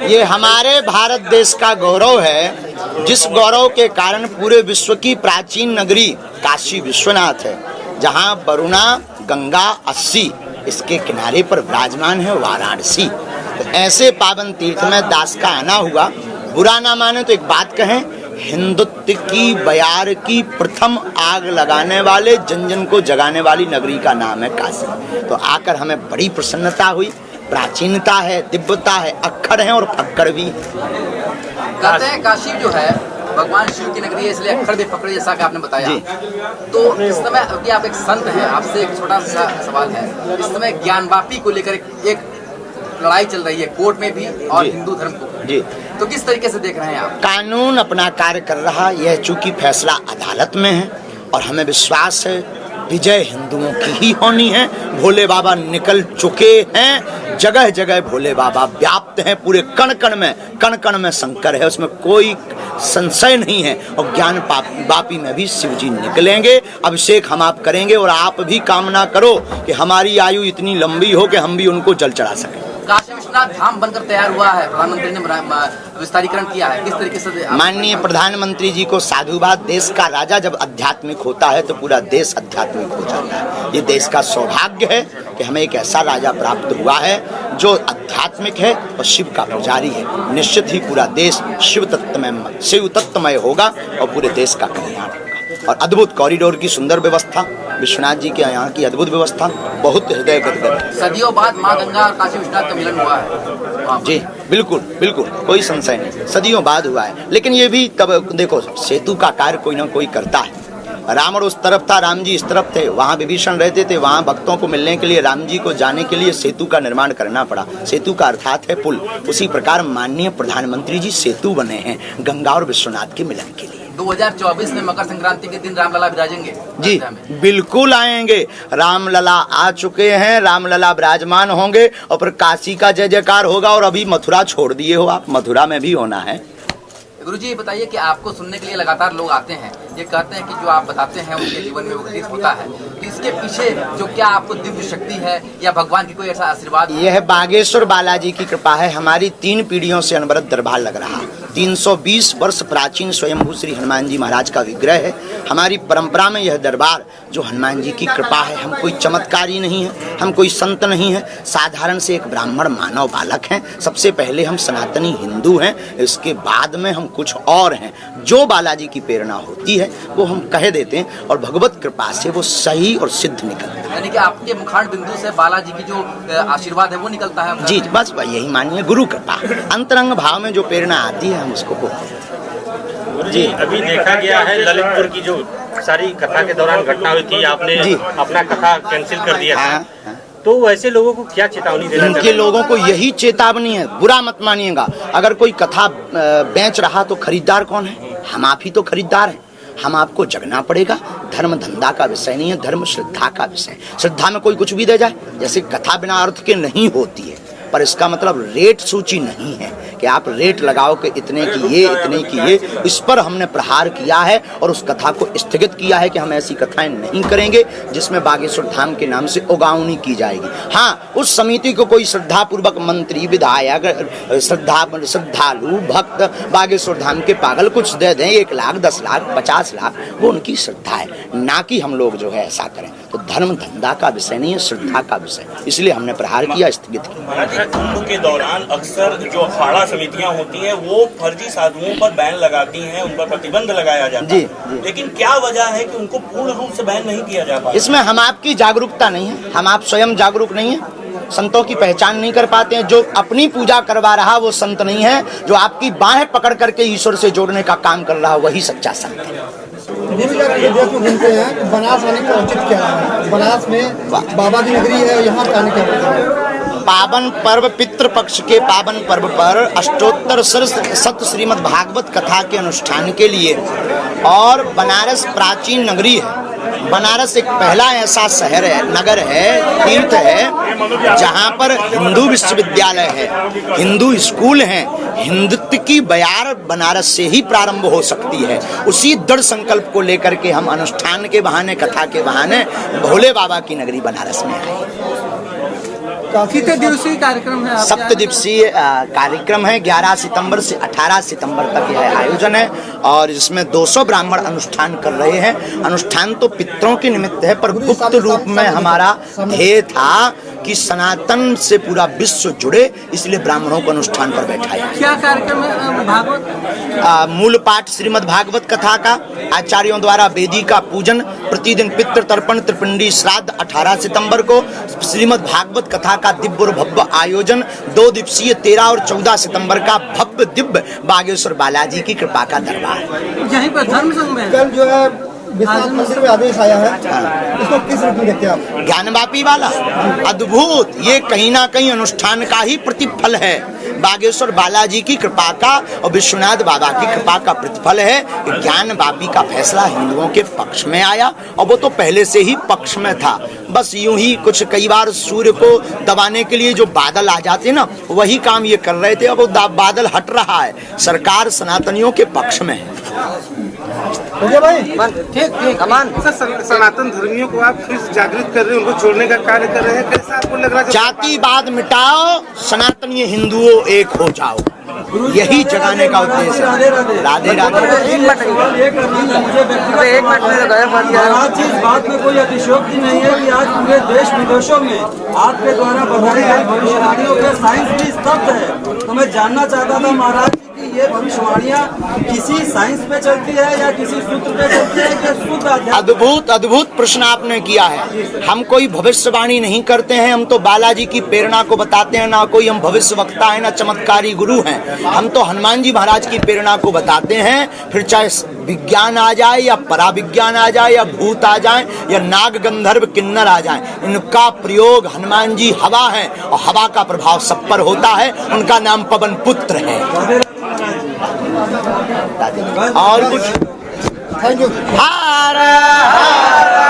ये हमारे भारत देश का गौरव है, जिस गौरव के कारण पूरे विश्व की प्राचीन नगरी काशी विश्वनाथ है, जहाँ वरुणा गंगा 80 इसके किनारे पर विराजमान है वाराणसी। तो ऐसे पावन तीर्थ में दास का आना हुआ। बुरा ना माने तो एक बात कहें, हिंदुत्व की बयार की प्रथम आग लगाने वाले, जन जन को जगाने वाली नगरी का नाम है काशी। तो आकर हमें बड़ी प्रसन्नता हुई। प्राचीनता है, दिव्यता है, अक्षर हैं और फक्कर भी। कहते हैं काशी जो है भगवान शिव की नगरी है, इसलिए अक्षर भी फक्कर, जैसा कि आपने बताया। तो इस समय अभी आप एक संत हैं, आपसे एक छोटा सा सवाल है। इस समय ज्ञानवापी को लेकर एक लड़ाई चल रही है कोर्ट में भी और हिंदू धर्म को जी, तो किस तरीके से देख रहे हैं आप? कानून अपना कार्य कर रहा, यह चूंकि फैसला अदालत में है और हमें विश्वास है विजय हिंदुओं की ही होनी है। भोले बाबा निकल चुके हैं, जगह जगह भोले बाबा व्याप्त हैं, पूरे कण कण में शंकर है, उसमें कोई संशय नहीं है। और ज्ञान वापी में भी शिव जी निकलेंगे। अभिषेक हम आप करेंगे और आप भी कामना करो कि हमारी आयु इतनी लंबी हो कि हम भी उनको जल चढ़ा सकें। काशी विश्वनाथ धाम बनकर तैयार हुआ है, प्रधानमंत्री ने विस्तारीकरण किया है, किस तरीके से? माननीय प्रधानमंत्री जी को साधुवाद। देश का राजा जब आध्यात्मिक होता है तो पूरा देश आध्यात्मिक हो जाता है। ये देश का सौभाग्य है कि हमें एक ऐसा राजा प्राप्त हुआ है जो आध्यात्मिक है और शिव का पुजारी है। निश्चित ही पूरा देश शिव तत्वमय होगा और पूरे देश का कल्याण होगा। और अद्भुत कॉरिडोर की सुंदर व्यवस्था, विश्वनाथ जी के यहाँ की अद्भुत व्यवस्था, बहुत हृदय गदगद। सदियों बाद माँ गंगा और काशी विश्वनाथ का मिलन हुआ है जी, बिल्कुल बिल्कुल, कोई संशय नहीं, सदियों बाद हुआ है। लेकिन ये भी तब देखो, सेतु का कार्य कोई ना कोई करता है। रावण उस तरफ था, राम जी इस तरफ थे, वहाँ विभीषण रहते थे, वहाँ भक्तों को मिलने के लिए, राम जी को जाने के लिए सेतु का निर्माण करना पड़ा। सेतु का अर्थात है पुल। उसी प्रकार माननीय प्रधानमंत्री जी सेतु बने हैं गंगा और विश्वनाथ के मिलन के लिए। 2024 में मकर संक्रांति के दिन रामलला विराजेंगे जी, बिल्कुल आएंगे। रामलला आ चुके हैं, रामलला विराजमान होंगे और फिर काशी का जय जयकार होगा। और अभी मथुरा छोड़ दिए हो आप, मथुरा में भी होना है। गुरुजी, ये बताइए कि आपको सुनने के लिए लगातार लोग आते हैं, ये कहते हैं कि जो आप बताते हैं उनके जीवन में वो घटित होता है, तो इसके पीछे जो क्या आपको दिव्य शक्ति है या भगवान की कोई ऐसा आशीर्वाद? यह बागेश्वर बालाजी की कृपा है। हमारी 3 पीढ़ियों से अनवरत दरबार लग रहा। 320 वर्ष प्राचीन स्वयंभू श्री हनुमान जी महाराज का विग्रह है। हमारी परंपरा में यह दरबार जो हनुमान जी की कृपा है। हम कोई चमत्कारी नहीं है, हम कोई संत नहीं है, साधारण से एक ब्राह्मण मानव बालक हैं। सबसे पहले हम सनातनी हिंदू हैं, इसके बाद में हम कुछ और हैं। जो बालाजी की प्रेरणा होती है वो हम कह देते हैं और भगवत कृपा से वो सही और सिद्ध निकलता है। यानी कि आपके मुखार बिंदु से बालाजी की जो आशीर्वाद है वो निकलता है? जी, बस यही मानिए, गुरु कृपा। अंतरंग भाव में जो प्रेरणा आती है हम उसको बोलते हैं। जी, अभी देखा गया है ललितपुर की जो सारी कथा के दौरान घटना हुई थी, आपने अपना कथा कैंसिल कर दिया था। तो वैसे लोगों को क्या चेतावनी देना? इनके लोगों को यही चेतावनी है, बुरा मत मानिएगा। अगर कोई कथा बेच रहा तो खरीदार कौन है? हम आप ही तो खरीदार हैं। हम आपको जगना पड़ेगा। धर्म धंधा का विषय नहीं है, धर्म श्रद्धा का विषय। श्रद्धा में कोई कुछ भी दे जाए, जैसे कथा बिना अर्थ के नहीं होती है, पर इसका मतलब रेट सूची नहीं है कि आप रेट लगाओ कि इतने की ये, इतने की ये। इस पर हमने प्रहार किया है और उस कथा को स्थगित किया है कि हम ऐसी कथाएं नहीं करेंगे जिसमें बागेश्वर धाम के नाम से उगावनी की जाएगी। हाँ, उस समिति को कोई श्रद्धापूर्वक मंत्री, विधायक, श्रद्धालु भक्त बागेश्वर धाम के पागल कुछ दे दें, 1 लाख, 10 लाख, 50 लाख, वो उनकी श्रद्धा है, ना कि हम लोग जो है ऐसा करें। तो धर्म धंधा का विषय नहीं है, श्रद्धा का विषय। इसलिए हमने प्रहार किया, स्थगित किया। कुंभ के दौरान अक्सर जो अखाड़ा समितियां होती हैं वो फर्जी साधुओं पर बैन लगाती हैं, उन पर प्रतिबंध लगाया जाता है। लेकिन क्या वजह है कि उनको पूर्ण रूप से बैन नहीं किया जा पाता? इसमें हम आपकी जागरूकता नहीं है, हम आप स्वयं जागरूक नहीं है, संतों की पहचान नहीं कर पाते हैं। जो अपनी पूजा करवा रहा वो संत नहीं है, जो आपकी बाहें पकड़ करके ईश्वर से जोड़ने का काम कर रहा वही सच्चा संत है। घूमते हैं, बनास आने का औचित्य क्या है? बनास में बाबा की नगरी है, यहाँ आने का पावन पर्व, पितृपक्ष के पावन पर्व पर अष्टोत्तर शत श्रीमद् भागवत कथा के अनुष्ठान के लिए, और बनारस प्राचीन नगरी है। बनारस एक पहला ऐसा शहर है, नगर है, तीर्थ है, जहाँ पर हिंदू विश्वविद्यालय है, हिंदू स्कूल हैं। हिंदुत्व की बयार बनारस से ही प्रारंभ हो सकती है। उसी दृढ़ संकल्प को लेकर के हम अनुष्ठान के बहाने, कथा के बहाने भोले बाबा की नगरी बनारस में आए। कितने दिवसीय कार्यक्रम है आपके? 7 दिवसीय कार्यक्रम है। 11 सितंबर से 18 सितंबर तक यह आयोजन है और इसमें 200 ब्राह्मण अनुष्ठान कर रहे हैं। अनुष्ठान तो पितरों के निमित्त है, पर गुप्त रूप में हमारा ध्येय था कि सनातन से पूरा विश्व जुड़े, इसलिए ब्राह्मणों को अनुष्ठान पर बैठाया। क्या कार्यक्रम है भागवत? मूल पाठ श्रीमद् भागवत कथा का, आचार्यों द्वारा वेदी का पूजन, प्रतिदिन पितृ तर्पण, त्रिपिंडी श्राद्ध। 18 सितंबर को श्रीमद् भागवत कथा का दिव्य और भव्य आयोजन। 2 दिवसीय 13 और 14 सितंबर का भव्य दिव्य बागेश्वर बालाजी की कृपा का दरबार। यहीं पर धर्म संघ में कल जो है विश्वास मंदिर में आदेश आया है, इसको किस रूप में देखते हैं आप? ज्ञानवापी वाला अद्भुत, ये कहीं ना कहीं अनुष्ठान का ही प्रतिफल है। बागेश्वर बालाजी की कृपा का और विश्वनाथ बाबा की कृपा का प्रतिफल है कि ज्ञानवापी का फैसला हिंदुओं के पक्ष में आया, और वो तो पहले से ही पक्ष में था। बस यूं ही कुछ कई बार सूर्य को दबाने के लिए जो बादल आ जाते ना, वही काम ये कर रहे थे। अब वो बादल हट रहा है, सरकार सनातनियों के पक्ष में है। भाई ठीक अमान। सर, सनातन धर्मियों को आप फिर जागृत कर रहे हैं, उनको जोड़ने का कार्य कर रहे हैं, कैसा आपको लग रहा है? जातिवाद मिटाओ, सनातनीय हिंदुओं एक हो जाओ, यही जगाने का उद्देश्य है। राधे राधे। महाराज जी, इस बात में कोई अतिशयोक्ति नहीं है कि आज पूरे देश विदेशों में आपके द्वारा बताई गई भविष्यवाणियों के साइंस भी स्तब्ध है। तो मैं जानना चाहता था महाराज जी कि ये भविष्यवाणियाँ किसी साइंस पे चलती है या किसी सूत्र पे चलती है कि शुद्ध अध्यात्म? अद्भुत प्रश्न आपने किया है। हम कोई भविष्यवाणी नहीं करते हैं, हम तो बालाजी की प्रेरणा को बताते हैं। ना कोई हम भविष्य वक्ता है, ना चमत्कारी गुरु हैं। हम तो हनुमान जी महाराज की प्रेरणा को बताते हैं। फिर चाहे विज्ञान आ जाए या पराविज्ञान आ जाए या भूत आ जाए या नाग गंधर्व किन्नर आ जाए, इनका प्रयोग हनुमान जी हवा है और हवा का प्रभाव सब पर होता है। उनका नाम पवन पुत्र है। और कुछ? Thank you. Her her